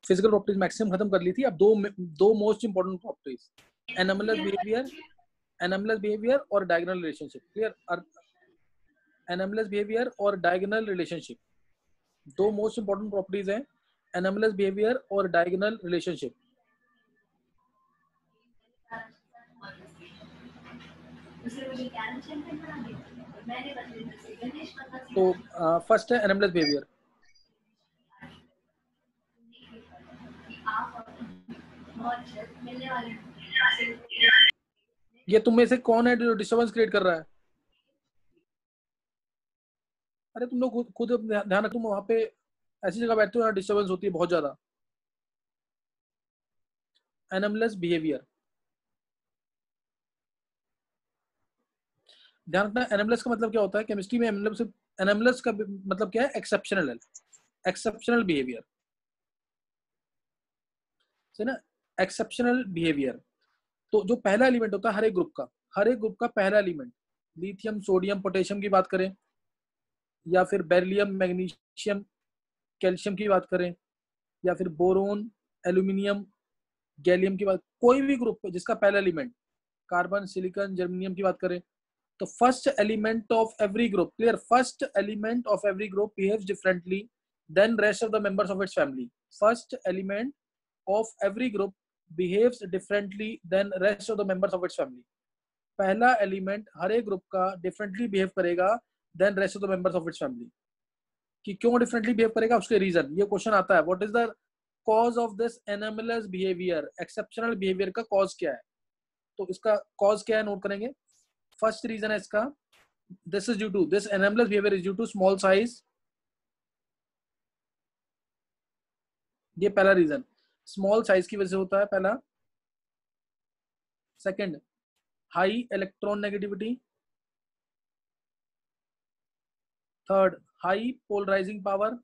Physical properties maximum खत्म कर ली थी। अब दो most important properties, anomalous behaviour और diagonal relationship. Clear? Anomalous behaviour और डायगोनल रिलेशनशिप, दो मोस्ट इंपॉर्टेंट प्रॉपर्टीज हैं, एनामलस बिहेवियर और डायगोनल रिलेशनशिप। तो फर्स्ट है एनामलस बिहेवियर। ये तुम में से कौन है जो डिस्टर्बेंस क्रिएट कर रहा है? अरे तुम लोग खुद ध्यान रखो, तुम वहां पे ऐसी जगह बैठते हो, डिस्टर्बेंस होती है बहुत ज्यादा। एनामलस बिहेवियर, ध्यान रखना। एनामलस का मतलब क्या होता है केमिस्ट्री में? एनामलस का मतलब क्या है? एक्सेप्शनल है, एक्सेप्शनल बिहेवियर है ना, एक्सेप्शनल बिहेवियर। तो जो पहला एलिमेंट होता है हर एक ग्रुप का पहला एलिमेंट, लिथियम, सोडियम, पोटेशियम की बात करें, या फिर बेरिलियम, मैग्नीशियम, कैल्शियम की बात करें, या फिर बोरोन, एल्यूमिनियम, गैलियम की बात, कोई भी ग्रुप जिसका पहला एलिमेंट, कार्बन, सिलिकॉन, जर्मेनियम की बात करें, तो first element of every group, clear, first element of every group behaves differently than rest of the members of its family. First element of every group behaves differently than rest of the members of its family. पहला element हर एक group का differently behave करेगा than rest of the members of its family. कि क्यों differently behave करेगा, उसके reason, ये क्वेश्चन आता है। What is the cause of this anomalous behaviour, exceptional behaviour का कॉज क्या है? तो इसका कॉज क्या है नोट करेंगे। फर्स्ट रीजन है इसका, this is due to, this anomalous behaviour is due to small size. ये पहला रीजन, स्मॉल साइज की वजह से होता है पहला। Second, high electronegativity. Third, high polarising power.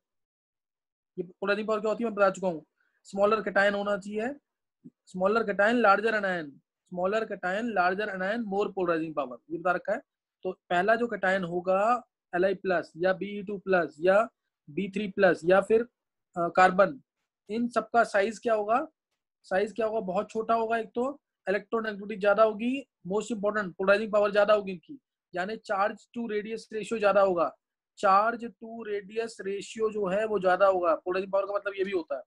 ये पोलराइजिंग पावर क्या होती है मैं बता चुका हूँ। स्मॉलर कैटायन होना चाहिए, smaller cation larger anion, smaller cation larger anion, more polarising power, ये बता रखा है। तो पहला जो कैटायन होगा Li+ या Be2+ या B3+ या फिर कार्बन, इन सबका साइज क्या होगा? साइज क्या होगा? बहुत छोटा होगा। एक तो इलेक्ट्रोनेगेटिविटी ज्यादा होगी, मोस्ट इंपॉर्टेंट पोलराइजिंग पावर ज्यादा होगी इनकी, यानी चार्ज टू रेडियस रेशियो ज्यादा होगा। चार्ज टू रेडियस रेशियो जो है वो ज्यादा होगा। पोलराइजिंग पावर का मतलब ये भी होता है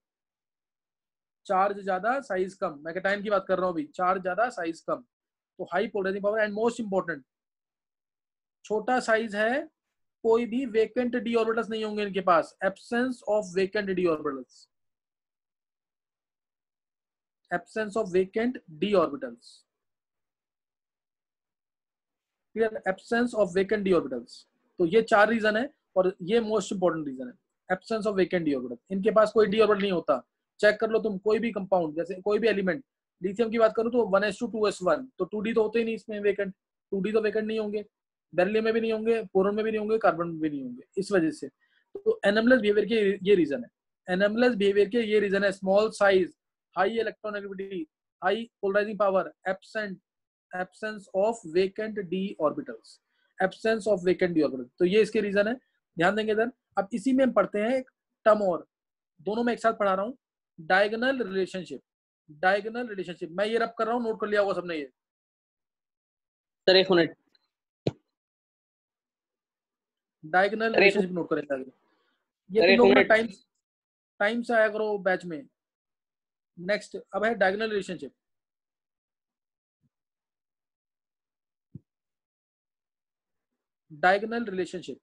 चार्ज ज्यादा साइज कम। मैं कैटायन की बात कर रहा हूँ अभी, चार्ज ज्यादा साइज कम, तो high polarising power. And most important, छोटा साइज है, कोई भी वेकेंट डी ऑर्बिटल्स नहीं होंगे इनके पास, absence of vacant d orbitals, absence of vacant d orbitals, clear, absence of vacant d orbitals. तो ये चार रीजन है और ये मोस्ट इंपॉर्टेंट रीजन है, absence of vacant d orbital. इनके पास कोई डी ऑर्बिटल नहीं होता। चेक कर लो तुम, कोई भी कंपाउंड, जैसे कोई भी एलिमेंट, लिथियम की बात करूं तो 1s2 2s1, तो 2d तो होते ही नहीं इसमें वेकेंट, 2d तो वेकेंट नहीं होंगे, बेरिलियम में भी नहीं होंगे, बोरोन में भी नहीं होंगे, कार्बन में भी नहीं होंगे, इस वजह से। तो एनामलस बिहेवियर के ये रीजन है, एनामलस बिहेवियर के ये रीजन है, small size, high electronegativity, high polarising power, absence of vacant d orbitals, absence of vacant d orbital. तो ये इसके रीजन है, ध्यान देंगे इधर। अब इसी में हम पढ़ते हैं एक टर्म और, दोनों में एक साथ पढ़ा रहा हूँ, डायगोनल रिलेशनशिप। डायगोनल रिलेशनशिप मैं ये रब कर रहा हूँ, नोट कर लिया होगा सबने ये। सर एक मिनट, डायगोनल रिलेशनशिप नोट करेंगे आगे। ये तुम लोग ना टाइम से आया करो बैच में। नेक्स्ट अब है डायगोनल रिलेशनशिप। डायगोनल रिलेशनशिप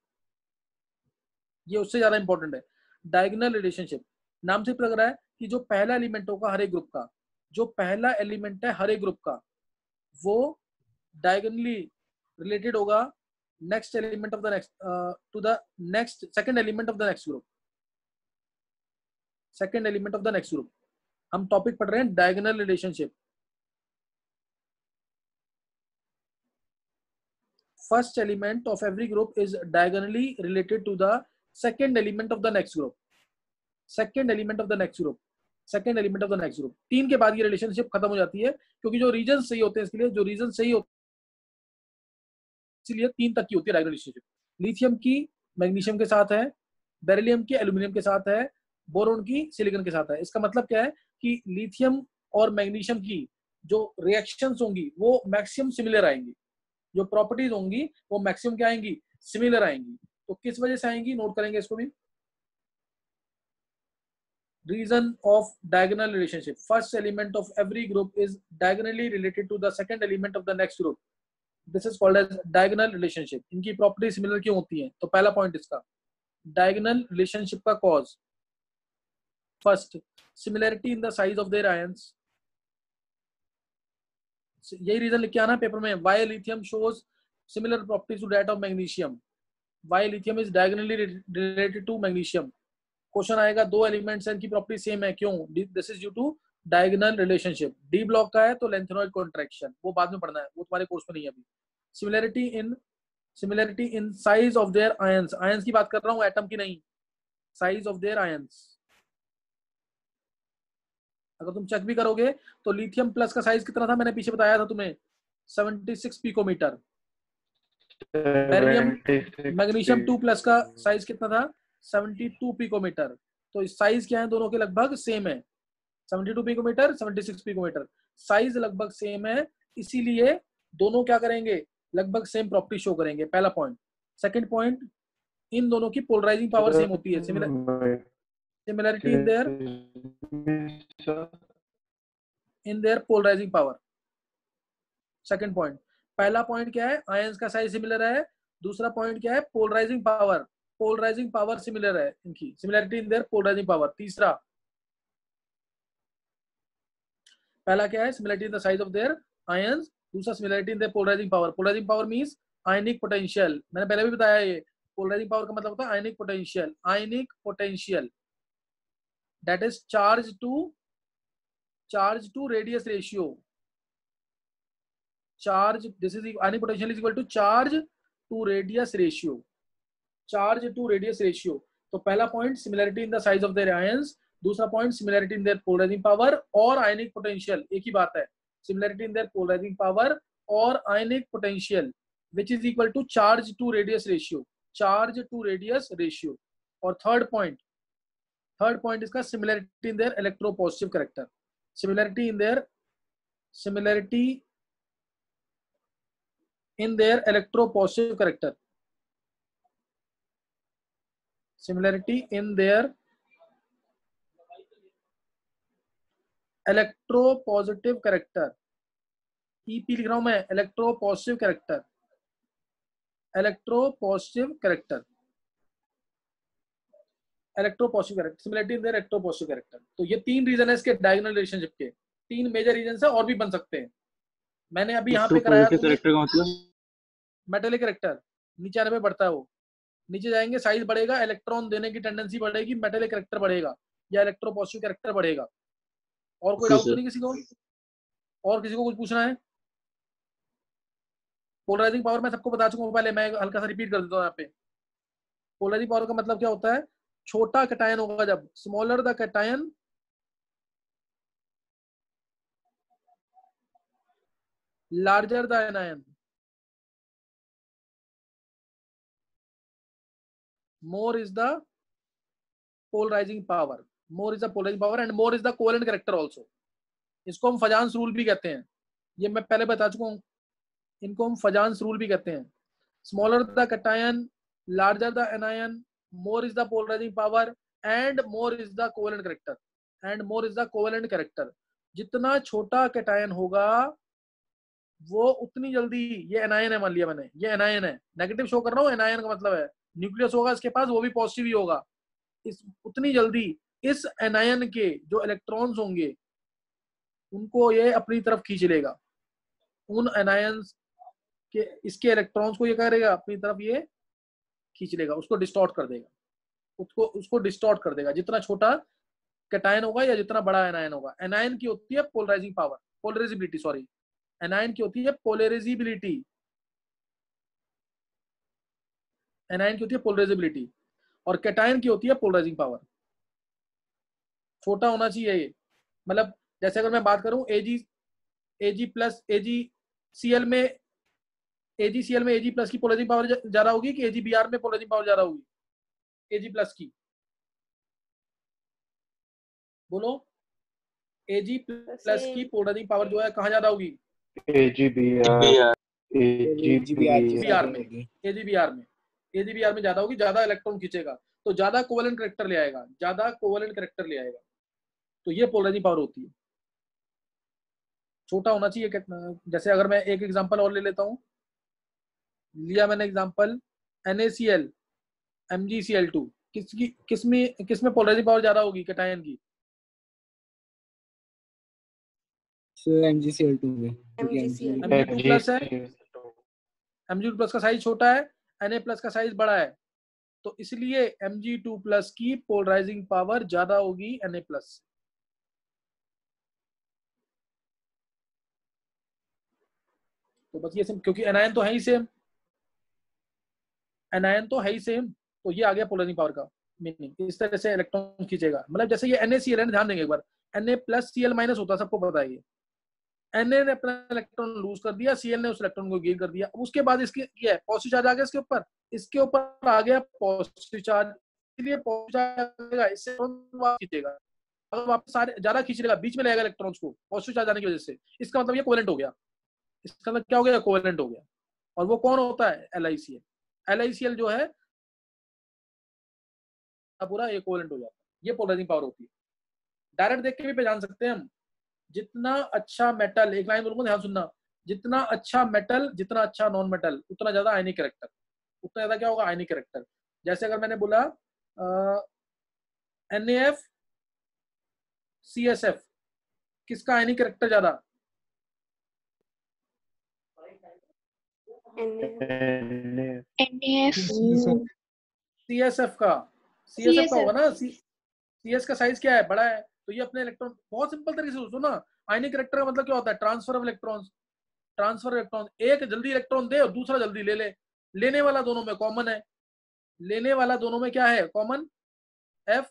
ये उससे ज्यादा इंपॉर्टेंट है। डायगोनल रिलेशनशिप नाम से लग रहा है कि जो पहला एलिमेंट होगा हर एक ग्रुप का, जो पहला एलिमेंट है हर एक ग्रुप का, वो डायगोनली रिलेटेड होगा next element of the next to the next second element of the next group, second element of the next group. हम टॉपिक पढ़ रहे हैं diagonal relationship. First element of every group is diagonally related to the second element of the next group, second element of the next group, second element of the next group। तीन के बाद ये relationship खत्म हो जाती है, क्योंकि जो रीजन सही होते हैं इसके लिए, जो रीजन सही होते हैं इसलिए तीन तक की होती है डायगोनल रिलेशनशिप। लिथियम की मैग्नीशियम के साथ है, बेरिलियम की एल्यूमिनियम के साथ है, बोरोन की सिलिकॉन के साथ है। इसका मतलब क्या है कि लिथियम और मैग्नीशियम की जो रिएक्शंस होंगी वो मैक्सिमम सिमिलर आएंगी, जो प्रॉपर्टीज होंगी वो मैक्सिमम क्या आएंगी, सिमिलर आएंगी। तो किस वजह से आएंगी, नोट करेंगे इसको भी। Reason of diagonal relationship: first element of every group is diagonally related to the second element of the next group. This is called as diagonal relationship. इनकी प्रॉपर्टी सिमिलर क्यों होती हैं? तो पहला पॉइंट इसका डायगोनल रिलेशनशिप का cause, first similarity in the size of their ions. यही reason लिख के आना पेपर में, why lithium shows similar properties to that of magnesium, why lithium is diagonally related to magnesium. Question आएगा दो elements हैं इनकी प्रॉपर्टी सेम है, क्यों? This is due to diagonal relationship. D block का है तो लेंथेनॉइड कॉन्ट्रैक्शन, वो बाद में पढ़ना है, वो तुम्हारे कोर्स में नहीं है अभी। Similarity in size of their ions, ions की बात कर रहा हूं, एटम की नहीं, साइज ऑफ देयर आयंस। अगर तुम चेक भी करोगे तो लिथियम प्लस का साइज कितना था, मैंने पीछे बताया था तुम्हें, 76 पिकोमीटर। बेरिलियम मैग्नीशियम 2 प्लस का साइज कितना था, 72 पिकोमीटर। तो साइज क्या है दोनों के, लगभग सेम है, 72 पिकोमीटर 76 पिकोमीटर, साइज लगभग सेम है, इसीलिए दोनों क्या करेंगे, लगभग सेम प्रॉपर्टी शो करेंगे, पहला पॉइंट। सेकंड पॉइंट, इन दोनों की पोलराइजिंग पावर सेम होती है, similarity in their polarising power. Second point, पहला पॉइंट क्या है, आयंस का साइज सिमिलर है, दूसरा पॉइंट क्या है, polarising power, polarising power similar है इनकी, similarity in their polarising power. तीसरा, पहला क्या है, similarity in the size of their ions, दूसरा similarity in their polarising power. Polarising power means ionic potential, मैंने पहले भी बताया ये, पोलराइजिंग पावर का मतलब होता है ionic potential, ionic potential that is charge to radius ratio, charge, this is ionic potential is equal to charge to radius ratio, charge to radius ratio. तो पहला point similarity in the size of their ions, दूसरा point similarity in their polarising power और ionic potential, एक ही बात है, similarity in their polarising power और ionic potential which is equal to charge to radius ratio, charge to radius ratio. और third point इसका similarity in their electropositive character, similarity in their electropositive character, similarity in their electropositive character, EP लिख रहा हूं मैं, electropositive character, electropositive character, similarity in their electropositive character। तो ये तीन reason है इसके डायगोनल रिलेशनशिप के, तीन मेजर रीजन है, और भी बन सकते हैं, मैंने अभी यहाँ पे कराया। कैरेक्टर का मतलब मेटेलिक कैरेक्टर, नीचे आने पे बढ़ता है वो, नीचे जाएंगे साइज बढ़ेगा, इलेक्ट्रॉन देने की टेंडेंसी बढ़ेगी, मेटेलिक कैरेक्टर बढ़ेगा या इलेक्ट्रोपॉजिटिव कैरेक्टर बढ़ेगा। और कोई डाउट तो नहीं किसी को, और किसी को कुछ पूछना है? पोलराइजिंग पावर मैं सबको बता चुका हूँ पहले, मैं हल्का सा रिपीट कर देता हूँ यहाँ पे। पोलराइजिंग पावर का मतलब क्या होता है, छोटा कैटायन होगा जब, smaller the cation larger the anion, more is the polarizing power, more is the polarizing power and more is the covalent character also। इसको हम फजांस रूल भी कहते हैं, ये मैं पहले बता चुका हूँ, इनको हम फजांस रूल भी कहते हैं। Smaller the cation, larger the anion, more is the polarising power and more is the covalent character, and more is the covalent character. जितना छोटा कैटायन होगा वो उतनी जल्दी, ये एनायन है मान लिया मैंने, ये एनायन है, नेगेटिव शो कर रहा हूँ, एनायन का मतलब है न्यूक्लियस होगा इसके पास, वो भी पॉजिटिव ही होगा, इस उतनी जल्दी इस एनायन के जो इलेक्ट्रॉन्स होंगे उनको ये अपनी तरफ खींच लेगा, उन एनायंस के इसके इलेक्ट्रॉन्स को ये करेगा अपनी तरफ ये खींच लेगा, उसको डिस्टॉर्ट कर देगा, उसको डिस्टॉर्ट कर देगा, जितना छोटा कैटायन होगा या जितना बड़ा एनायन होगा। एनायन की होती है polarising power, polarisability, sorry, anion की होती है पोलराइजिबिलिटी, एनायन की होती है पोलराइजिबिलिटी और कैटायन की होती है पोलराइजिंग पावर। छोटा होना चाहिए ये, मतलब जैसे अगर मैं बात करूं एजी प्लस AgCl में Ag प्लस की पोलराइजिंग पावर ज्यादा होगी कि AgBr में पोलराइजिंग पावर ज्यादा होगी? Ag प्लस की। बोलो Ag प्लस की पोलराइजिंग पावर जो है कहाँ ज्यादा होगी? AgBr AgBr में, AgBr में, AgBr में ज्यादा होगी, ज्यादा इलेक्ट्रॉन खींचेगा तो ज्यादा कोवेलेंट कैरेक्टर ले आएगा, ज्यादा कोवेलेंट कैरेक्टर ले आएगा। तो ये पोलराइजिंग पावर होती है। छोटा होना चाहिए। जैसे अगर मैं एक एग्जांपल और ले लेता हूँ, लिया मैंने एग्जांपल NaCl MgCl2, किसमें पोलराइजिंग पावर ज्यादा होगी कैटायन की? MgCl2 में। Mg2 प्लस है, Mg2 प्लस का साइज छोटा है, Na प्लस का साइज बड़ा है, तो इसलिए Mg2 प्लस की पोलराइजिंग पावर ज्यादा होगी Na प्लस। तो बस ये क्योंकि एनायन तो है ही सेम, एनायन तो है ही सेम, तो ये आ गया पोलराइजिंग पावर का मीनिंग। इस तरह से इलेक्ट्रॉन खींचेगा। मतलब जैसे ये NaCl है, ध्यान देंगे एक बार, Na प्लस Cl माइनस होता है, सबको पता है ये। Na ने अपना इलेक्ट्रॉन लूज कर दिया, Cl ने उस इलेक्ट्रॉन को गेन कर दिया। अब उसके बाद इसके ये पॉजिटिव चार्ज आ गया इसके ऊपर आ गया पॉजिटिव चार्ज, इसलिए पॉजिटिव चार्ज इससे खींचेगा। अगर वापस सारे ज्यादा खींच लेगा, बीच में लेगा इलेक्ट्रॉन्स को पॉजिटिव चार्ज आने की वजह से, इसका मतलब ये कोवेलेंट हो गया। इसका मतलब क्या हो गया? कोवेलेंट हो गया। और वो कौन होता है? LiCl। LiCl जो है पूरा एक कोवेलेंट हो जाता है। ये पोलराइजिंग पावर होती है। डायरेक्ट देख के भी पहचान सकते हैं हम। जितना अच्छा मेटल, एक लाइन बोलूंगा ध्यान सुनना, जितना अच्छा मेटल, जितना अच्छा नॉन मेटल, उतना ज्यादा आयनिक कैरेक्टर, उतना ज्यादा क्या होगा? आयनिक कैरेक्टर। जैसे अगर मैंने बोला NaF CSF, किसका आयनिक कैरेक्टर ज्यादा? CSF का। CSF का होगा ना। CS का साइज क्या है? बड़ा है, तो ये अपने इलेक्ट्रॉन, बहुत सिंपल तरीके से सोचो ना, आयनिक कैरेक्टर का मतलब क्या होता है? Transfer of electrons. Transfer electron, एक जल्दी इलेक्ट्रॉन दे और दूसरा जल्दी ले ले। लेने वाला दोनों में कॉमन है, लेने वाला दोनों में क्या है? Common F।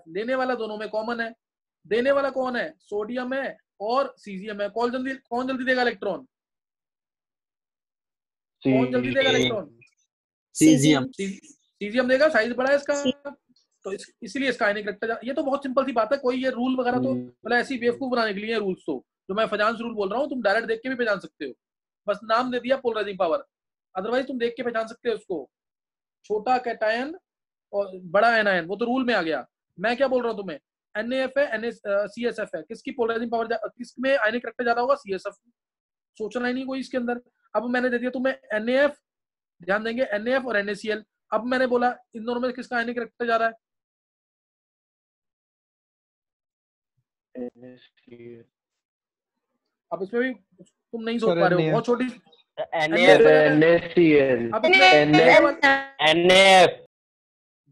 लेने वाला दोनों में कॉमन है। देने वाला कौन है? सोडियम है और सीजियम है। कौन जल्दी देगा इलेक्ट्रॉन? कौन जल्दी देगा इलेक्ट्रॉन? सीजियम देगा, साइज बड़ा है इसका, तो इसलिए इसका आयनिक कैरेक्टर। ये तो बहुत सिंपल सी बात है, कोई ये रूल वगैरह तो मतलब ऐसी बेवकूफ बनाने के लिए रूल्स, तो जो मैं फजांस रूल बोल रहा हूँ, तुम डायरेक्ट देख के भी पहचान सकते हो। बस नाम दे दिया पोलराइजिंग पावर, अदरवाइज तुम देख के पहचान सकते हो उसको। छोटा कैटायन और बड़ा एनायन, वो तो रूल में आ गया। मैं क्या बोल रहा हूँ तुम्हें? NaF है, CSF है, किसकी पोलराइजिंग पावर, किसमें आयनिक कैरेक्टर ज्यादा होगा? CSF। सोचना ही नहीं कोई इसके अंदर। अब मैंने दे दिया तुम्हें NaF, ध्यान देंगे NaF और NaCl। अब मैंने बोला इन दोनों में किसका आयनिक कैरेक्टर ज्यादा है? अब इसमें भी तुम नहीं सोच पा रहे हो, बहुत छोटी। अब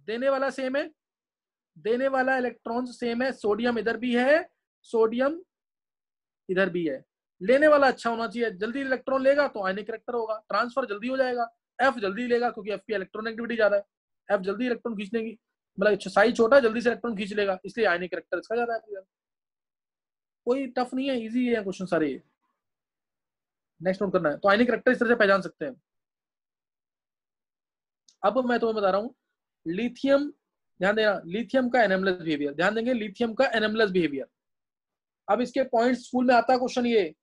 देने वाला सेम है, देने वाला इलेक्ट्रॉन सेम है, सोडियम इधर भी है, सोडियम इधर भी है। लेने वाला अच्छा होना चाहिए, जल्दी इलेक्ट्रॉन लेगा तो आयनिक कैरेक्टर होगा, ट्रांसफर जल्दी हो जाएगा। F जल्दी लेगा क्योंकि F की इलेक्ट्रॉन एक्टिविटी ज्यादा है, F जल्दी इलेक्ट्रॉन खींचने की, मतलब साइज छोटा, जल्दी से इलेक्ट्रॉन खींच लेगा, इसलिए आयनिक कैरेक्टर इसका ज्यादा है। कोई टफ नहीं है, इजी है क्वेश्चन सारे। नेक्स्ट नोट करना है। तो आयनिक कैरेक्टर इस तरह से पहचान सकते हैं। अब मैं तुम्हें बता रहा हूँ लिथियम, ध्यान देना, लिथियम का एनामलेस बिहेवियर, ध्यान देंगे लिथियम का एनामलेस बिहेवियर। अब इसके पॉइंट्स स्कूल में आता है क्वेश्चन, ये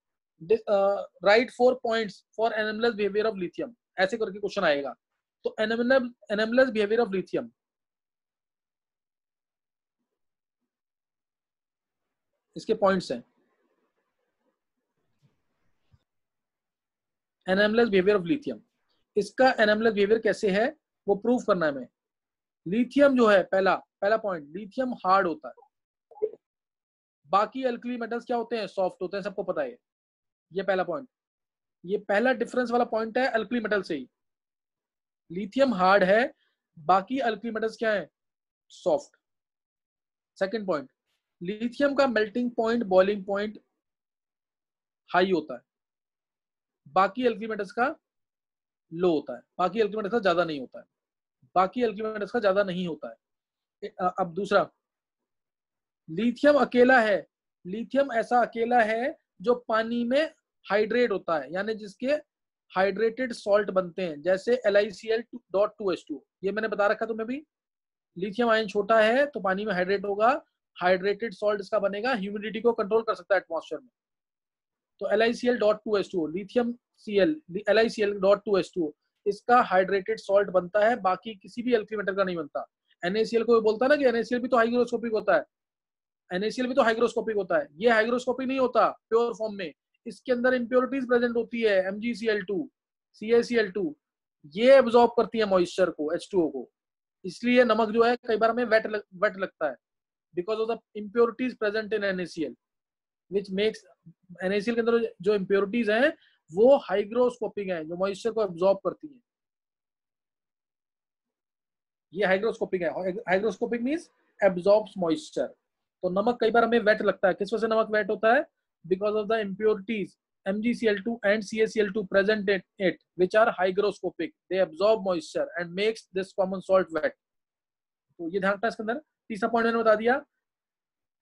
write 4 points for anomalous behaviour of lithium, ऐसे करके क्वेश्चन आएगा। तो एनामलेस बिहेवियर ऑफ लिथियम, इसके पॉइंट्स हैं। एनामलेस बिहेवियर ऑफ लिथियम, इसका एनामलेस बिहेवियर कैसे है वो प्रूव करना है हमें। लिथियम जो है, पहला पॉइंट, लिथियम हार्ड होता है, बाकी अल्कली मेटल्स क्या होते हैं? सॉफ्ट होते हैं, सबको पता है। ये पहला पॉइंट, ये पहला डिफरेंस वाला पॉइंट है अल्कली मेटल से ही। लिथियम हार्ड है, बाकी अल्कली मेटल्स क्या है? सॉफ्ट। सेकंड पॉइंट, लिथियम का melting point, boiling point high होता है, बाकी अल्कली मेटल्स का लो होता है, बाकी अल्कली मेटल्स का ज्यादा नहीं होता है, बाकी अल्कली मेटल्स का ज्यादा नहीं होता है। अब दूसरा, लिथियम अकेला है, लिथियम ऐसा अकेला है जो पानी में हाइड्रेट होता है, यानी जिसके हाइड्रेटेड सॉल्ट बनते हैं, जैसे LiCl.2H2। ये मैंने बता रखा तुम्हें भी। लिथियम आयन छोटा है तो पानी में हाइड्रेट होगा, हाइड्रेटेड सॉल्ट इसका बनेगा, ह्यूमिडिटी को कंट्रोल कर सकता है एटमॉस्फेयर में। तो LiCl.2H2O, लिथियम Cl, LiCl.2H2O इसका हाइड्रेटेड सॉल्ट बनता है, बाकी किसी भी अल्कली मेटल का नहीं बनता। NaCl को बोलता है ना कि NaCl भी तो हाइग्रोस्कोपिक होता है, NaCl भी तो हाइग्रोस्कोपिक होता है, ये हाइग्रोस्कोपिक नहीं होता प्योर फॉर्म में, इसके अंदर इंप्योरिटीज प्रेजेंट होती है, MgCl2, CaCl2, ये एब्जॉर्ब करती है मॉइस्चर को, H2O को, इसलिए नमक जो है कई बार हमें वेट लगता है, because of the impurities present in NaCl, which makes NaCl के अंदर जो इंप्योरिटीज हैं वो हाइग्रोस्कोपिक हैं, जो मॉइस्चर को एब्जॉर्ब करती हैं, ये हाइग्रोस्कोपिक है। Hygroscopic means absorbs moisture. तो नमक कई बार हमें वेट लगता है, किस वजह से नमक वेट होता है? Because of the impurities MgCl2 and CaCl2 present in it, which are hygroscopic, they absorb moisture and makes this common salt wet. तो ये ध्यान रखना इसके अंदर। तीसरा पॉइंट मैंने बता दिया,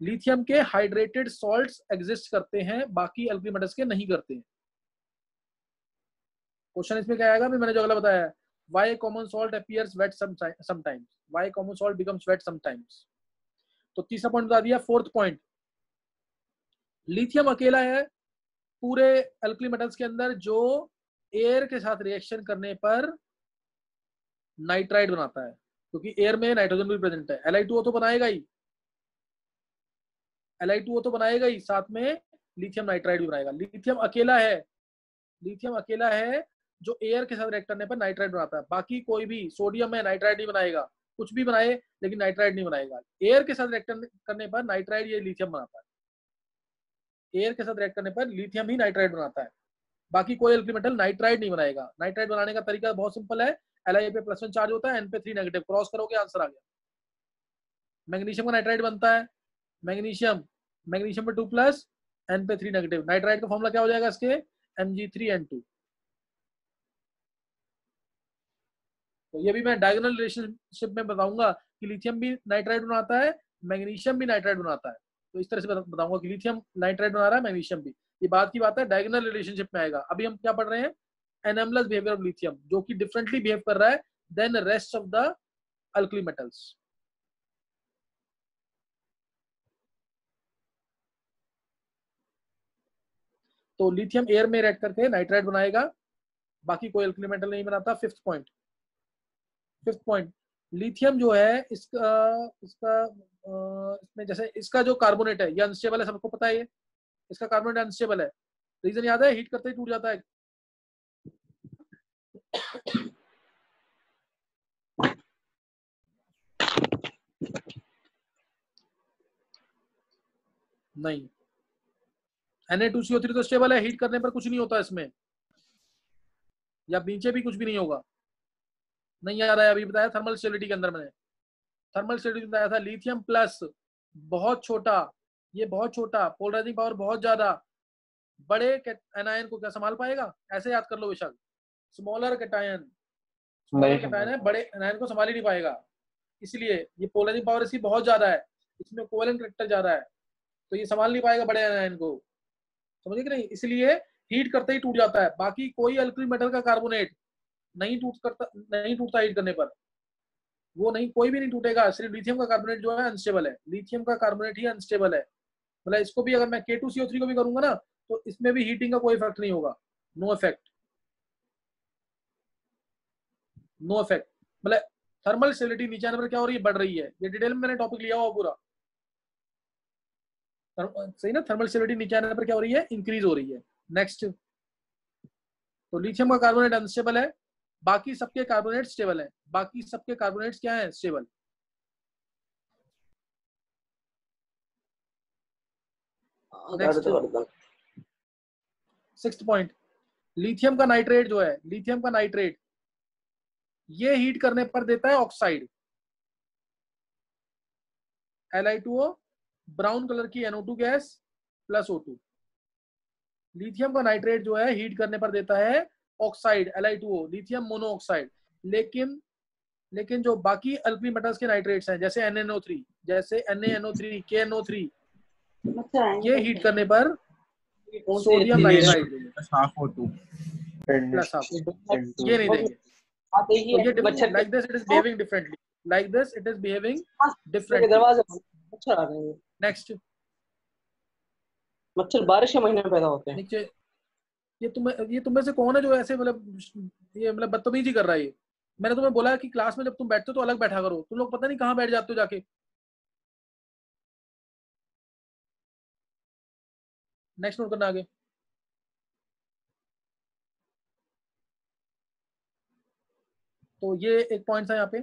लिथियम के हाइड्रेटेड सॉल्ट्स एग्जिस्ट करते हैं, बाकी अल्कली मेटल्स के नहीं करते हैं। क्वेश्चन इसमें क्या आएगा? मैंने जो अगला बताया है, why common salt appears wet sometimes, why common salt becomes wet sometimes। तो तीसरा पॉइंट बता दिया। फोर्थ पॉइंट, लिथियम अकेला है पूरे अल्कली मेटल्स के अंदर जो एयर के साथ रिएक्शन करने पर नाइट्राइड बनाता है, क्योंकि एयर में नाइट्रोजन भी प्रेजेंट है। Li2O तो बनाएगा ही, Li2O तो बनाएगा ही, साथ में लिथियम नाइट्राइड भी बनाएगा। लिथियम अकेला है जो एयर के साथ रिएक्ट करने पर नाइट्राइड बनाता है, बाकी कोई भी सोडियम में नाइट्राइड नहीं बनाएगा, कुछ भी बनाए लेकिन नाइट्राइड नहीं बनाएगा। एयर के साथ रिएक्ट करने पर नाइट्राइड ये लिथियम बनाता है, एयर के साथ रिएक्ट करने पर लिथियम ही नाइट्राइड बनाता है, बाकी कोई अल्कली मेटल नाइट्राइड नहीं बनाएगा। नाइट्राइड बनाने का तरीका बहुत सिंपल है, Li पे +1 चार्ज होता है, N पे 3 नेगेटिव, क्रॉस करोगे आंसर आ गया। मैग्नीशियम का नाइट्राइड बनता है, मैग्नीशियम पे 2+, N पे 3 नेगेटिव, नाइट्राइड का फॉर्मूला क्या हो जाएगा इसके? Mg3N2। तो ये भी मैं डायगोनल रिलेशनशिप में बताऊंगा कि लिथियम भी नाइट्राइड बनाता है, मैग्नीशियम भी नाइट्राइड बनाता है। तो इस तरह से बताऊंगा कि लिथियम नाइट्राइड बना रहा है, मैग्नीशियम भी। ये बात की बात है, डायगोनल रिलेशनशिप में आएगा। अभी हम क्या पढ़ रहे हैं? एनामलस बिहेवियर ऑफ लिथियम, जो कि डिफरेंटली बिहेव कर रहा है than rest of the alkali metals. तो लिथियम एयर में रिएक्ट करके नाइट्राइड बनाएगा, बाकी कोई अल्कली मेटल नहीं बनाता। फिफ्थ पॉइंट, लिथियम जो है इसमें जैसे इसका जो कार्बोनेट है ये अनस्टेबल है, सबको पता है, ये इसका कार्बोनेट अनस्टेबल है। रीजन याद है? हीट करते ही टूट जाता है। नहीं, Na2CO3 तो स्टेबल है, हीट करने पर कुछ नहीं होता इसमें, या नीचे भी कुछ भी नहीं होगा। नहीं याद आया? अभी बताया थर्मल स्टेबिलिटी के अंदर, मैंने थर्मल स्टेबिलिटी बताया था। लिथियम प्लस बहुत छोटा, ये बहुत छोटा, पोलराइजिंग पावर बहुत ज्यादा, बड़े एनायन को क्या संभाल पाएगा? ऐसे याद कर लो बेशक, स्मॉलर कैटायन है, बड़े एनायन को संभाल ही नहीं पाएगा, इसलिए ये पोलराइजिंग पावर इसकी बहुत ज्यादा है, इसमें कोवेलेंट कैरेक्टर ज्यादा है, तो ये संभाल नहीं पाएगा बड़े एनायन को, समझे कि नहीं? इसलिए हीट करते ही टूट जाता है। बाकी कोई अल्कली मेटल का कार्बोनेट नहीं टूटता हीट करने पर, वो नहीं, कोई भी नहीं टूटेगा। सिर्फ लिथियम का कार्बोनेट जो है अनस्टेबल है, लिथियम का कार्बोनेट ही अनस्टेबल है। मतलब इसको भी अगर मैं K2CO3 को भी करूंगा ना, तो इसमें भी हीटिंग का कोई इफेक्ट नहीं होगा, नो इफेक्ट। मतलब थर्मल स्टेबिलिटी नीचे आने पर क्या हो रही है? बढ़ रही है। ये डिटेल में मैंने टॉपिक लिया हुआ पूरा, सही ना? थर्मल स्टेबिलिटी नीचे आने पर क्या हो रही है? इंक्रीज हो रही है। नेक्स्ट, तो लिथियम का कार्बोनेट अनस्टेबल है, बाकी सबके कार्बोनेट स्टेबल है। बाकी सबके कार्बोनेट्स क्या है? स्टेबल। सिक्स्थ पॉइंट, लिथियम का नाइट्रेट जो है, लिथियम का नाइट्रेट ये हीट करने पर देता है ऑक्साइड, Li2O, ब्राउन कलर की NO2 gas plus O2। Lithium का नाइट्रेट जो है हीट करने पर देता है ऑक्साइड, Li2O, लिथियम मोनोऑक्साइड। लेकिन जो बाकी अल्कली मेटल्स के नाइट्रेट्स हैं, जैसे NaNO3, जैसे NaNO3, KNO3, ये हीट करने पर सोडियम नाइट्राइड प्लस हाफ, ये नहीं देंगे। तो like this it is behaving differently, like this it is behaving differently। Next, मच्छर बारिश के महीने में पैदा होते हैं। नीचे, ये तुम्हें से कौन है जो ऐसे ये बदतमीजी कर रहा है? ये मैंने तुम्हें बोला कि क्लास में जब तुम बैठते हो तो अलग बैठा करो, तुम लोग पता नहीं कहाँ बैठ जाते हो जाके। नेक्स्ट नोट करना आगे। तो ये एक पॉइंट था यहाँ पे।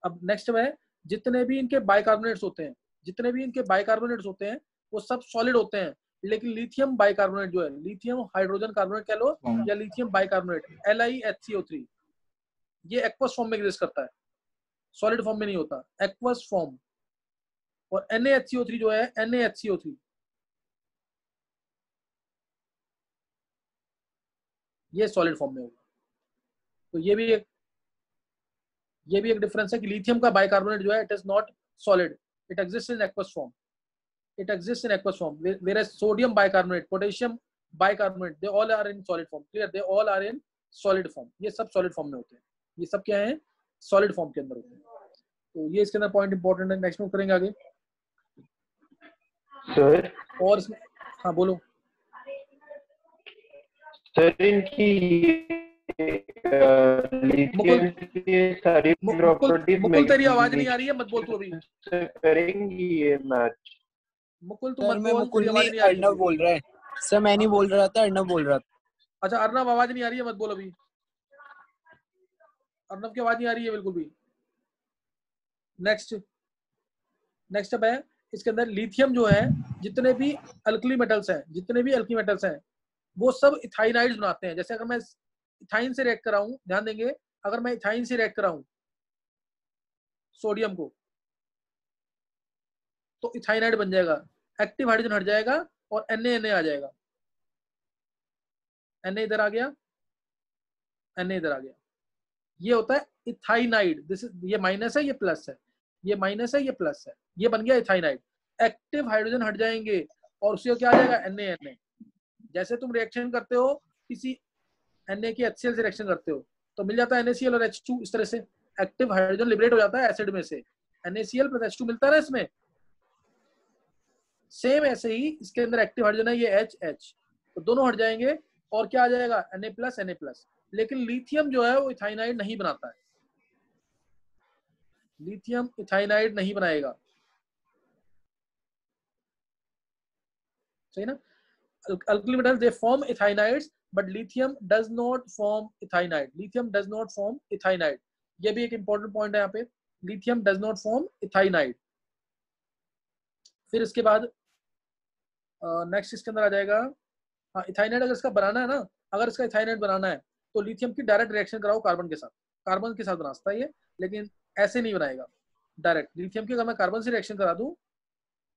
अब नेक्स्ट है, जितने भी इनके बाइकार्बोनेट्स होते हैं, जितने भी इनके बाइकार्बोनेट्स होते हैं वो सब सॉलिड होते हैं, लेकिन लिथियम बाइकार्बोनेट जो है, लिथियम हाइड्रोजन कार्बोनेट कह लो या लिथियम बाइकार्बोनेट LiHCO3, ये एक्वस फॉर्म में एग्जिस्ट करता है, सॉलिड फॉर्म में नहीं होता, एक्वस फॉर्म। और NaHCO3 जो है, NaHCO3 ये सॉलिड फॉर्म में होगा। तो ये भी एक डिफरेंस है कि लिथियम का बाइकार्बोनेट जो है, it is not solid, it exist in aqueous form, it exists in aqueous form, whereas sodium bicarbonate, potassium bicarbonate, they all are in solid form. Clear? They all are in solid form. ये सब solid form में होते हैं, ये सब क्या है, solid form के अंदर होते हैं। तो ये इसके अंदर पॉइंट इंपॉर्टेंट है। नेक्स्ट में करेंगे आगे सर। और इसमें, हाँ बोलो सर, इनकी लिथियम की सारी प्रॉपर्टीज मुकुल तेरी आवाज नहीं आ रही है, मत बोल तू अभी। करेंगी ये मैच। मुकुल तू सर मत मैं बोल, मुकुल तेरी आवाज नहीं, नहीं आ रही अर्नव है। बोल रहा है सर, मैं नहीं बोल रहा था, अर्नव बोल रहा था। अच्छा अर्नव, आवाज नहीं आ रही है, मत बोल अभी, अर्नव की आवाज नहीं आ रही है बिल्कुल भी। नेक्स्ट अब है, इसके अंदर लिथियम जो है, जितने भी अल्कली मेटल्स हैं वो सब इथाइनाइड्स बनाते हैं। जैसे अगर मैं इथाइन से रिएक्ट कराऊं, ध्यान देंगे, अगर मैं इथाइन से रिएक्ट कराऊं सोडियम को, तो इथाइनाइड बन जाएगा, एक्टिव हाइड्रोजन हट जाएगा और Na आ जाएगा, Na इधर आ गया, Na इधर आ गया, ये होता है इथाइनाइड। ये माइनस है, ये प्लस है, ये माइनस है, ये प्लस है, ये बन गया इथाइनाइड। एक्टिव हाइड्रोजन हट जाएंगे और उससे क्या आ जाएगा, Na। जैसे तुम रिएक्शन करते हो किसी Na की HCl से रिएक्शन करते हो तो मिल जाता है NaCl और H2, इस तरह से एक्टिव हाइड्रोजन लिबरेट हो जाता है एसिड में से, NaCl प्लस H2 मिलता है ना इसमें। सेम ऐसे ही इसके अंदर एक्टिव हाइड्रोजन है, ये HH, तो दोनों हट जाएंगे और क्या आ जाएगा, Na+। लेकिन लिथियम जो है वो इथाइनाइड नहीं बनाता है, लिथियम इथाइनाइड नहीं बनाएगा, सही ना। alkali metals they form ethanides but lithium does not form ethanide, lithium does not form ethanide। ये भी एक इंपॉर्टेंट पॉइंट है यहाँ पे, lithium does not form ethanide। फिर इसके बाद नेक्स्ट इसके अंदर आ जाएगा, हाँ इथाइनाइड अगर इसका बनाना है ना, अगर इसका इथाइनाइड बनाना है तो लिथियम की डायरेक्ट रिएक्शन कराओ कार्बन के साथ, कार्बन के साथ बना सकता है ये, लेकिन ऐसे नहीं बनाएगा डायरेक्ट। लिथियम की अगर मैं कार्बन से रिएक्शन करा दूं,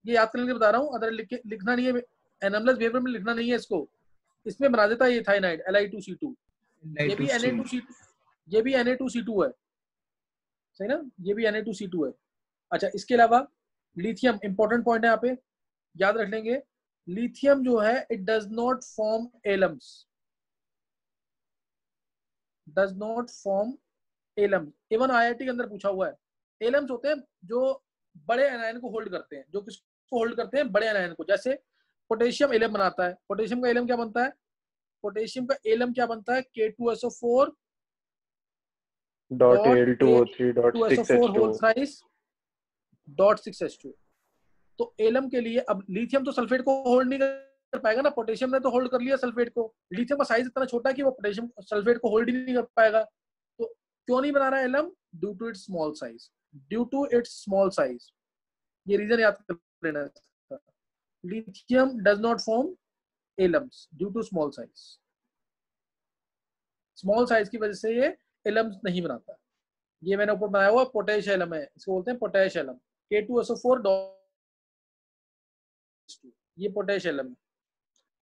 ये याद करने के लिए बता रहा हूँ, अगर लिखना नहीं है एनामलस बिहेवियर में, लिखना नहीं है इसको, इसमें बना देता है ये इथाइनाइड Li2C2। ये भी Na2C2, ये भी Na2C2 है, सही ना, ये भी Na2C2 है। अच्छा इसके अलावा लिथियम, इंपॉर्टेंट पॉइंट है यहाँ पे, याद रख लेंगे, लिथियम जो है it does not form Elms, does not form Elms. Even IIT के अंदर पूछा हुआ है, एलम्स होते हैं जो बड़े एनायन को होल्ड करते हैं, जो किसको होल्ड करते हैं, बड़े एनायन को। जैसे पोटेशियम एलम बनाता है, पोटेशियम का एलम क्या बनता है, पोटेशियम का एलम क्या बनता है, K2SO4 dot Al2O3 whole thrice dot 6H2। तो एलम के लिए, अब लिथियम तो सल्फेट को होल्ड नहीं कर पाएगा ना, पोटेशियम ने तो होल्ड कर लिया सल्फेट को, लिथियम का साइज इतना छोटा है कि वो पोटेशियम सल्फेट को होल्ड ही नहीं कर पाएगा। तो क्यों नहीं बना रहा है alum, due to its small size, due to its small size, ये रीजन याद कर लेना। Lithium does not form alums due to small size, small size की वजह से ये एलम्स नहीं बनाता। ये मैंने ऊपर बनाया हुआ पोटेश एलम है, इसको बोलते हैं पोटेश एलम, K2SO4 ये पोटेश एलम है।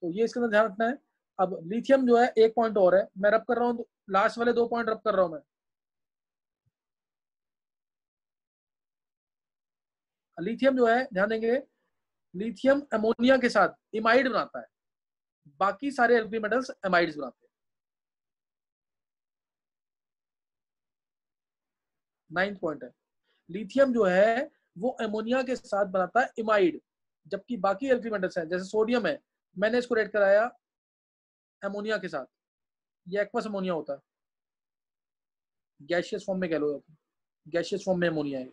तो ये इसके अंदर ध्यान रखना है। अब लिथियम जो है, एक पॉइंट और है, मैं रब कर रहा हूँ, लास्ट वाले 2 पॉइंट रब कर रहा हूँ मैं। लिथियम जो है, ध्यान देंगे, लिथियम अमोनिया के साथ इमाइड बनाता है, बाकी सारे एल्कली मेटल्स एमाइड्स बनाते हैं। 9th पॉइंट है, लिथियम जो है वो अमोनिया के साथ बनाता है इमाइड, जबकि बाकी एल्कली मेटल्स हैं, जैसे सोडियम है, मैंने इसको रेट कराया अमोनिया के साथ, ये एक्वस अमोनिया होता है, गैशियस फॉर्म में कह लो, गैशियस फॉर्म में अमोनिया है,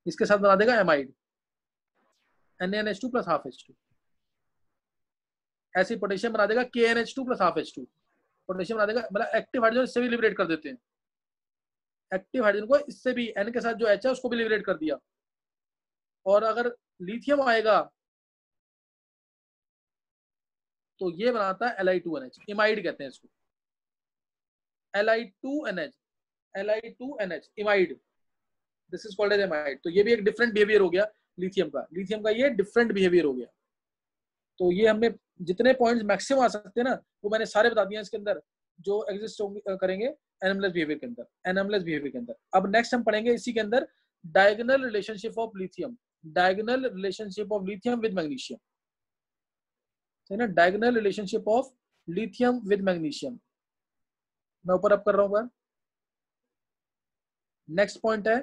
इसके साथ बना देगा amide, NaNH2 plus half H2। ऐसे पोटेशियम बना देगा KNH2 plus half H2। Potassium बना देगा, मतलब एक्टिव हाइड्रोजन इससे भी लिबरेट कर देते हैं, एक्टिव हाइड्रोजन को इससे भी N के साथ जो H है उसको भी लिबरेट कर दिया। और अगर लिथियम आएगा तो ये बनाता है Li2NH, इमाइड कहते हैं इसको, Li2NH, imide, this is called as imide. तो ये भी एक डिफरेंट बिहेवियर हो गया लिथियम का ये डिफरेंट बिहेवियर हो गया। तो ये हमने जितने पॉइंट्स मैक्सिमम आ सकते हैं ना वो मैंने सारे बता दिए इसके अंदर, जो एग्जिस्ट करेंगे एनर्मलेस बिहेवियर के अंदर। अब नेक्स्ट हम पढ़ेंगे इसी के अंदर diagonal relationship of lithium, with magnesium, है ना, diagonal relationship of lithium with magnesium. मैं ऊपर अप कर रहा हूँ। नेक्स्ट पॉइंट है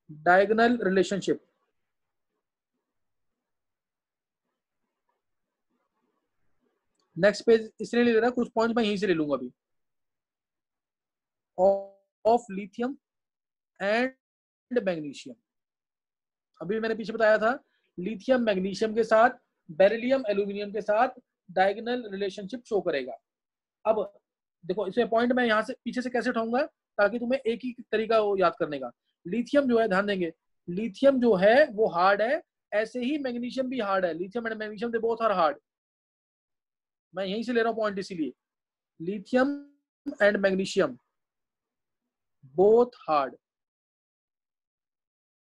डायगोनल रिलेशनशिप। नेक्स्ट पेज इसलिए ले रहा, कुछ पॉइंट मैं यहीं से ले लूंगा अभी, ऑफ लिथियम एंड मैग्नीशियम। अभी मैंने पीछे बताया था लिथियम मैग्नीशियम के साथ बेरिलियम एल्यूमिनियम के साथ डायगोनल रिलेशनशिप शो करेगा। अब देखो इसमें पॉइंट मैं यहाँ से पीछे से कैसे उठाऊंगा ताकि तुम्हें एक ही तरीका हो याद करने का। लिथियम जो है, ध्यान देंगे, लिथियम जो है वो हार्ड है, ऐसे ही मैग्नीशियम भी हार्ड है। Lithium and magnesium they both are hard. मैं यहीं से ले रहा हूं पॉइंट, इसीलिए lithium and magnesium both hard,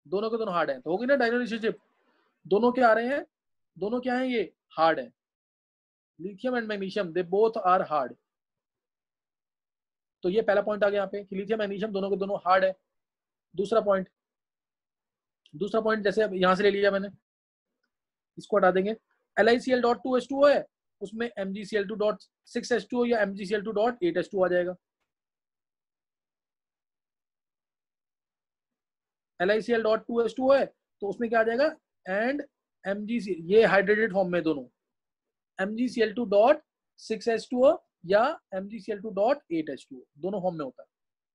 दोनों के दोनों हार्ड है। तो होगी ना डायगोनल रिलेशनशिप, दोनों क्या आ रहे हैं, दोनों क्या है, ये हार्ड है। Lithium and magnesium they both are hard. तो ये पहला पॉइंट आ गया यहाँ पे कि लिथियम मैग्नीशियम दोनों के दोनों हार्ड है। दूसरा पॉइंट जैसे अब यहां से ले लिया मैंने, इसको हटा देंगे। LiCl.2H2O है, उसमें MgCl2.6H2O या MgCl2.8H2 आ जाएगा। LiCl.2H2O है तो उसमें क्या आ जाएगा, एंड MgC, ये हाइड्रेटेड फॉर्म में दोनों, MgCl2.6H2O या MgCl2.8H2O दोनों फॉर्म में होता है।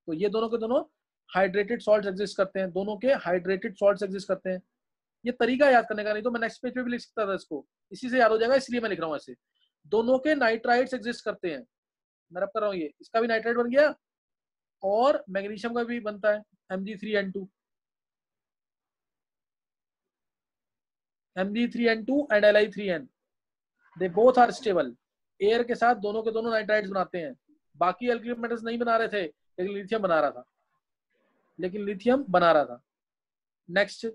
तो ये दोनों के दोनों हाइड्रेटेड सॉल्ट्स एग्जिस्ट करते हैं, दोनों के हाइड्रेटेड सॉल्ट्स एग्जिस्ट करते हैं। ये तरीका याद करने का, नहीं तो मैं नेक्स्ट पेज पे भी लिख सकता था इसको, इसी से याद हो जाएगा, इसलिए मैं लिख रहा हूँ ऐसे। दोनों के नाइट्राइड्स एग्जिस्ट करते हैं, मैं रब कर रहा हूँ, ये इसका भी नाइट्राइड बन गया और मैग्नीशियम का भी बनता है Mg3N2 and Li3N, they both are stable. Air के साथ दोनों के दोनों नाइट्राइड्स बनाते हैं। बाकी एल्किल मेटल्स नहीं बना रहे थे, लेकिन लिथियम बना रहा था। नेक्स्ट,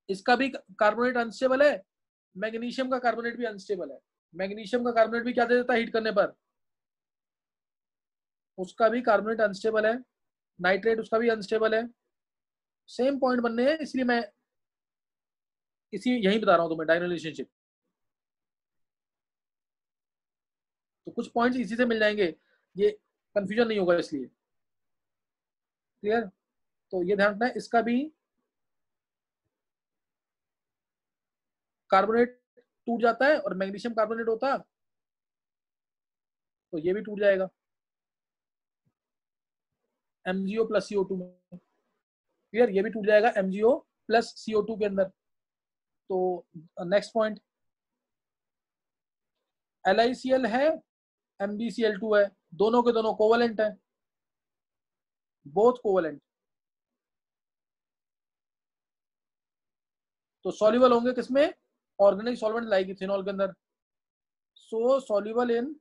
इसका भी कार्बोनेट अनस्टेबल है, मैग्नीशियम का कार्बोनेट भी अनस्टेबल है। मैग्नीशियम का कार्बोनेट भी क्या दे देता है हीट करने पर, उसका भी कार्बोनेट अनस्टेबल है, नाइट्रेट उसका भी अनस्टेबल है। सेम पॉइंट बनने हैं, इसलिए मैं यही बता रहा हूं तुम्हें डायगोनल रिलेशनशिप। तो कुछ पॉइंट्स इसी से मिल जाएंगे, ये कंफ्यूजन नहीं होगा, इसलिए क्लियर। तो ये ध्यान रखना है, इसका भी कार्बोनेट टूट जाता है और मैग्नीशियम कार्बोनेट होता तो ये भी टूट जाएगा MgO प्लस CO2 में, क्लियर, ये भी टूट जाएगा MgO प्लस CO2 के अंदर। तो नेक्स्ट पॉइंट, LiCl है, MgCl2 है, दोनों के दोनों कोवेलेंट है, बोथ कोवेलेंट। तो सॉल्युबल होंगे किसमें, ऑर्गेनिक सॉल्वेंट लाइक इथेनॉल के अंदर। So soluble in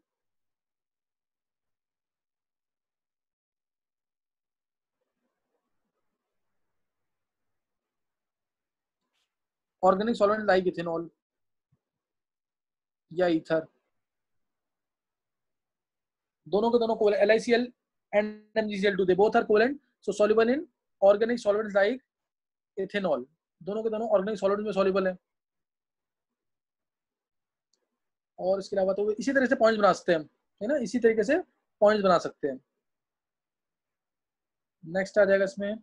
organic solvent like ethanol या ईथर, दोनों के दोनों covalent. LiCl and MgCl2 they both are covalent, so soluble in organic solvents like ethanol, दोनों के दोनों ऑर्गेनिक सॉल्वेंट में सॉल्युबल है। और इसके अलावा तो इसी तरह से पॉइंट्स बना सकते हैं हम, है ना, इसी तरीके से पॉइंट्स बना सकते हैं। नेक्स्ट आ जाएगा इसमें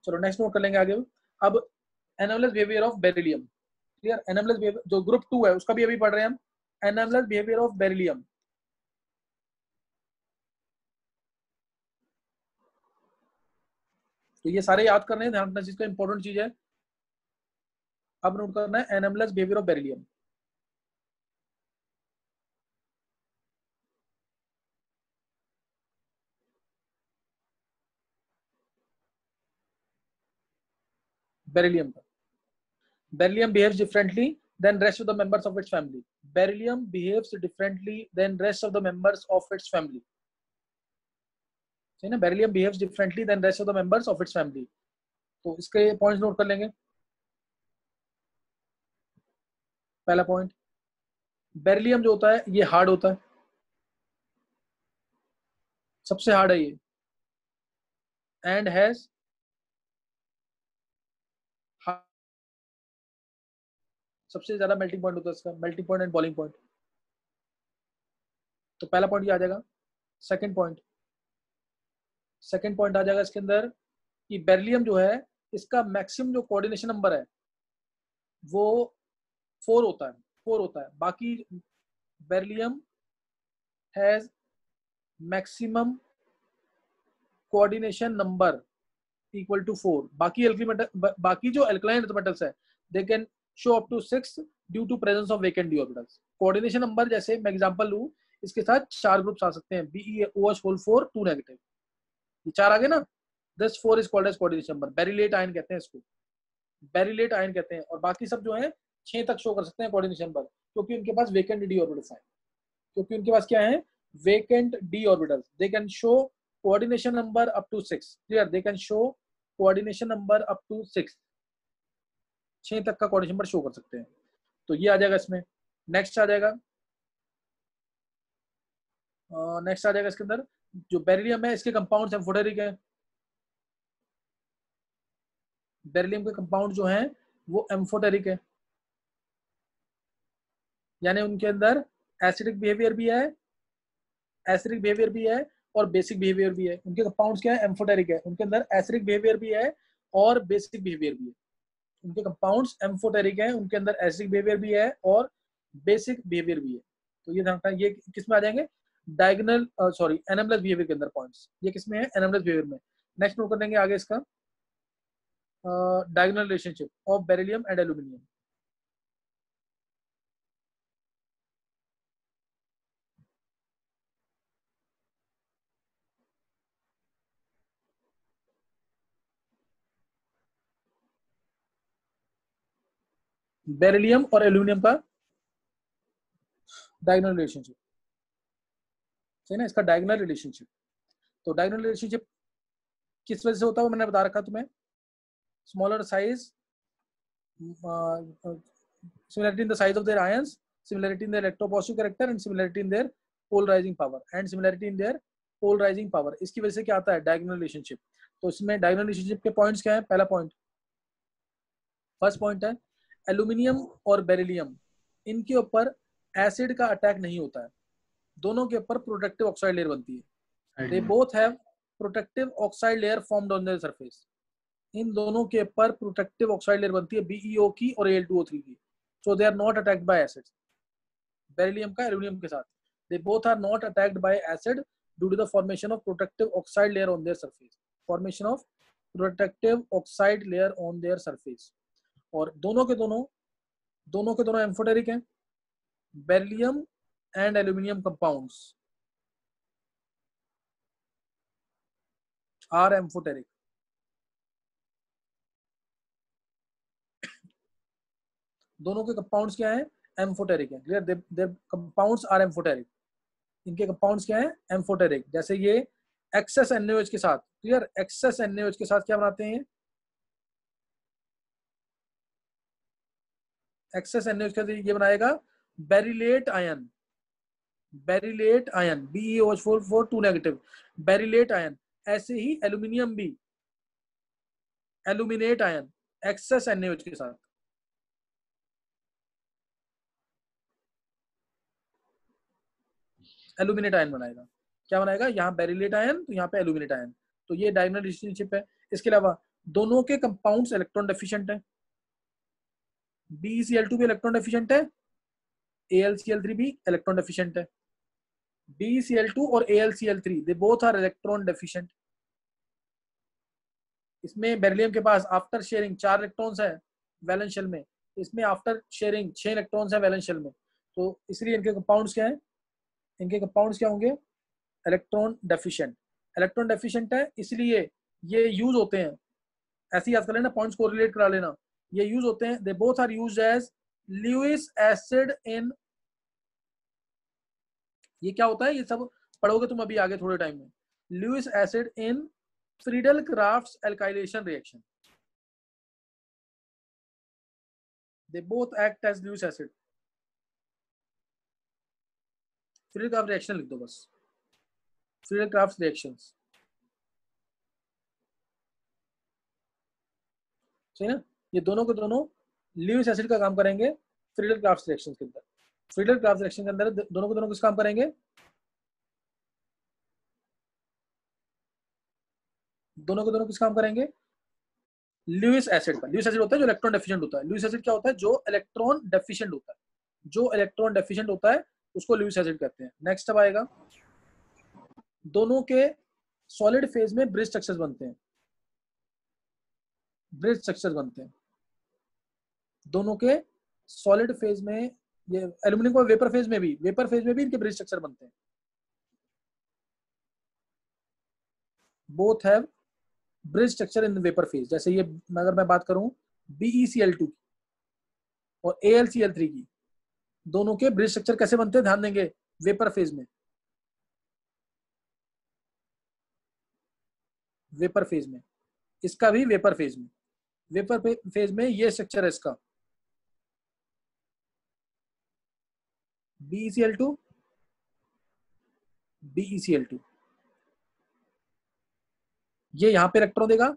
चलो नेक्स्ट नोट कर लेंगे आगे। अब anomalous behaviour of beryllium, clear. Anomalous behaviour जो ग्रुप 2 है उसका भी अभी पढ़ रहे हैं हम, एनामलस बिहेवियर ऑफ बेरिलियम। तो ये सारे याद करने हैं, ध्यान रखना चीज का, इंपॉर्टेंट चीज है। अब नोट करना है anomalous behaviour of beryllium. Beryllium का, beryllium behaves differently than rest of the members of its family. Beryllium behaves differently than rest of the members of its family, सही ना। Beryllium behaves differently than rest of the members of its family. तो इसके points note कर लेंगे। पहला point, beryllium जो होता है ये हार्ड होता है, सबसे हार्ड है ये, एंड हैज सबसे ज्यादा मेल्टिंग पॉइंट होता है इसका, melting point and boiling point. तो पहला पॉइंट ये आ जाएगा। सेकंड पॉइंट, सेकंड पॉइंट आ जाएगा इसके अंदर कि बेरिलियम जो है इसका मैक्सिमम जो कोऑर्डिनेशन नंबर है वो 4 होता है, 4 होता है। बाकी beryllium has maximum coordination number equal to 4। बाकी जो एल्कलाइन अर्थ मेटल्स है they can show up to 6 due to presence of vacant d orbitals. Coordination number जैसे मैं एग्जांपल लूं, इसके साथ 4 ग्रुप्स आ सकते हैं, BeOH होल 4 2 नेगेटिव, ये 4 आ गए ना। This 4 is called as coordination number, beryllate ion कहते हैं इसको, बेरिलेट आयन कहते हैं। और बाकी सब जो है 6 तक शो कर सकते हैं कोऑर्डिनेशन नंबर, क्योंकि उनके पास वेकेंट डी ऑर्बिटल्स है, क्योंकि उनके पास क्या है, vacant d orbitals. They can show coordination number up to 6, क्लियर। They can show coordination number up to 6, 6 तक का कोऑर्डिनेशन नंबर शो कर सकते हैं। तो ये आ जाएगा इसमें। नेक्स्ट आ जाएगा, नेक्स्ट आ जाएगा इसके अंदर जो बेरिलियम है इसके कंपाउंड्स एम्फोटेरिक है। बेरिलियम के कंपाउंड जो हैं वो एम्फोटेरिक है, यानी उनके अंदर एसिडिक बिहेवियर भी है, एसिडिक बिहेवियर भी है और बेसिक बिहेवियर भी है। उनके कंपाउंड्स क्या है, एम्फोटेरिक है, उनके अंदर एसिडिक बिहेवियर भी है और बेसिक बिहेवियर भी है। उनके कंपाउंड्स एम्फोटेरिक है, उनके अंदर एसिडिक बिहेवियर भी है और बेसिक बिहेवियर भी है। तो ये ध्यान रखना, ये किस में आ जाएंगे, डायगोनल सॉरी एनामलस बिहेवियर के अंदर पॉइंट्स, ये किस में है, एनामलस बिहेवियर में। नेक्स्ट नोट कर देंगे आगे इसका, diagonal relationship of beryllium and aluminium. Beryllium और एल्यूमिनियम का डायगोनल रिलेशनशिप, सही ना, इसका डायगोनल रिलेशनशिप। तो डायगोनल रिलेशनशिप किस वजह से होता है वो मैंने बता रखा तुम्हें, smaller size, similarity in the size of their ions, similarity in their electropositive character and similarity in their polarizing power and similarity in their polarizing power। इसकी वजह से क्या आता है, डायगोनल रिलेशनशिप। तो इसमें डायगोनल रिलेशनशिप के पॉइंट्स क्या है, पहला पॉइंट, फर्स्ट पॉइंट है एल्यूमिनियम और बेरिलियम, इनके ऊपर एसिड का अटैक नहीं होता है, दोनों के ऊपर प्रोटेक्टिव ऑक्साइड लेयर बनती है। They both have protective oxide layer formed on their surface, इन दोनों के ऊपर प्रोटेक्टिव ऑक्साइड लेयर बनती है, BeO की और Al2O3 की। So they are not attacked by acids. Beryllium का एल्यूमिनियम के साथ, they both are not attacked by acid due to the formation of protective oxide layer on their surface, formation of protective oxide layer on their surface. और दोनों के दोनों amphoteric हैं। Beryllium and aluminium compounds are amphoteric, दोनों के compounds क्या है, amphoteric है, clear. Their compounds are amphoteric, इनके कंपाउंड्स क्या है, एम्फोटेरिक। जैसे ये एक्सेस NaOH के साथ, क्लियर, एक्सेस NaOH के साथ क्या बनाते हैं, एक्सेस NaOH के साथ ये बनाएगा beryllate ion, beryllate ion BeOH4 2 negative, beryllate ion. ऐसे ही एल्यूमिनियम भी एल्यूमिनेट आयन एक्सेस NaOH के साथ, एल्यूमिनेट आयन बनाएगा। क्या बनाएगा, यहाँ बेरिलेट आयन तो यहाँ पे एल्यूमिनेट आयन। तो ये डायगोनल रिलेशनशिप है। इसके अलावा दोनों के कंपाउंड्स इलेक्ट्रॉन डेफिशिएंट है। BeCl2 भी इलेक्ट्रॉन डेफिशिएंट है, AlCl3 भी इलेक्ट्रॉन डेफिशिएंट है। BeCl2 और AlCl3 they both are electron deficient. इसमें बेरिलियम के पास आफ्टर शेयरिंग 4 इलेक्ट्रॉन्स है वैलेंस शेल में, इसमें आफ्टर शेयरिंग 6 इलेक्ट्रॉन्स है वैलेंस शेल में। तो इसलिए इनके कंपाउंड्स क्या हैं? इनके कंपाउंड्स क्या होंगे? Electron deficient. इलेक्ट्रॉन डेफिशिएंट है इसलिए ये यूज होते हैं, ऐसे ही याद कर लेना, पॉइंट्स को रिलेट करा लेना। ये यूज होते हैं, they both are used as Lewis acid in, ये क्या होता है ये सब पढ़ोगे तुम अभी आगे थोड़े टाइम में। Lewis acid in Friedel-crafts alkylation reaction, they both act as Lewis acid। Friedel-Crafts reaction लिख दो बस, फ्रीडल-क्राफ्ट रिएक्शंस, सही ना। ये दोनों के दोनों ल्यूइस एसिड का काम करेंगे फ्रीडल-क्राफ्ट रिएक्शन के अंदर। फ्रीडल-क्राफ्ट रिएक्शन के अंदर दोनों के दोनों किस काम करेंगे? दोनों के दोनों किस काम करेंगे? ल्यूइस एसिड का। ल्यूइस एसिड होता है जो इलेक्ट्रॉन डेफिशिएंट होता है। ल्यूइस एसिड क्या होता है? जो इलेक्ट्रॉन डेफिशिएंट होता है, जो इलेक्ट्रॉन डेफिशिएंट होता है उसको ल्यूइस एसिड कहते हैं। नेक्स्ट अब आएगा, दोनों के सॉलिड फेज में ब्रिज स्ट्रक्चर्स बनते हैं, ब्रिज स्ट्रक्चर्स बनते हैं दोनों के सॉलिड फेज में। ये एल्यूमिनियम को वेपर फेज में भी इनके ब्रिज स्ट्रक्चर बनते हैं। Both have bridge structure in vapour phase. जैसे ये अगर मैं बात करूं BeCl2 और AlCl3 की, दोनों के ब्रिज स्ट्रक्चर कैसे बनते हैं ध्यान देंगे, वेपर फेज में। वेपर फेज में, इसका भी वेपर फेज में। वेपर फेज में ये स्ट्रक्चर है इसका, BeCl2 BeCl2, ये यहां पे इलेक्ट्रॉन देगा,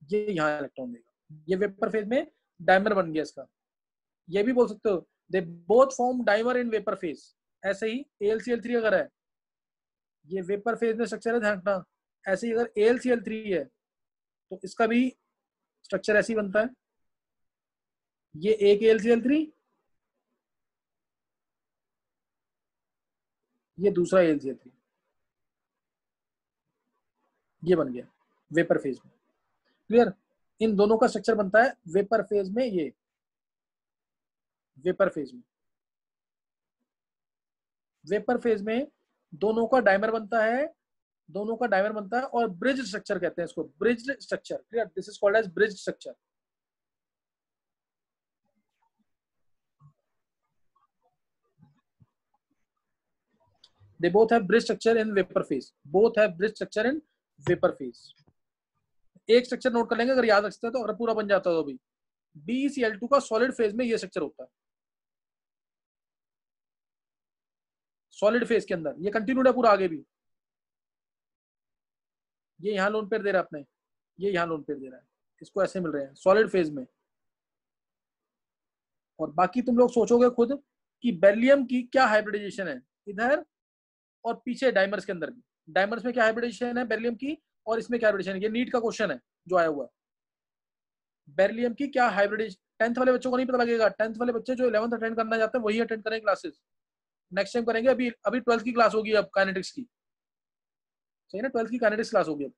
ये यहां इलेक्ट्रॉन देगा। ये वेपर फेज में डायमर बन गया इसका। ये भी बोल सकते हो they both form dimer in vapour phase. ऐसे ही AlCl3 अगर है, ये वेपर फेज में स्ट्रक्चर है, ध्यान रखना। ऐसे ही अगर AlCl3 है तो इसका भी स्ट्रक्चर ऐसे ही बनता है। ये एक AlCl3, ये दूसरा AlCl3, ये बन गया वेपर फेज में। क्लियर? इन दोनों का स्ट्रक्चर बनता है वेपर फेज में। ये वेपर फेज में, वेपर फेज में दोनों का डायमर बनता है, दोनों का डायमर बनता है और ब्रिज स्ट्रक्चर कहते हैं इसको, bridge structure. Clear? This is called as bridge structure. They both have bridge structure in vapor phase. Both have bridge structure in vapor phase. एक स्ट्रक्चर नोट कर लेंगे अगर याद रखते हैं तो, अगर पूरा बन जाता है तो भी। BeCl2 का सॉलिड फेज में ये स्ट्रक्चर होता है, सॉलिड फेज के अंदर। ये कंटिन्यूड है पूरा आगे भी। ये यहां लोन पेयर दे रहा है अपने, ये यहां लोन पेयर दे रहा है, इसको ऐसे मिल रहे हैं सॉलिड फेज में। और बाकी तुम लोग सोचोगे खुद कि बेरिलियम की क्या हाइब्रिडाइजेशन है इधर और पीछे डायमर्स के अंदर भी। डायमर्स में क्या हाइब्रिडाइजेशन है बेरिलियम की, और इसमें क्या हाइब्रिडाइजेशन है? ये नीट का क्वेश्चन है जो आया हुआ है। बेरिलियम की क्या हाइब्रिडाइजेशन, 10th वाले बच्चों को नहीं पता लगेगा। 10th वाले बच्चे जो 11th अटेंड करना चाहते हैं वही अटेंड करेंगे क्लासेस, नेक्स्ट टाइम करेंगे। अभी 12th की क्लास होगी अब काइनेटिक्स की, सही ना, 12th की काइनेटिक्स क्लास होगी अब।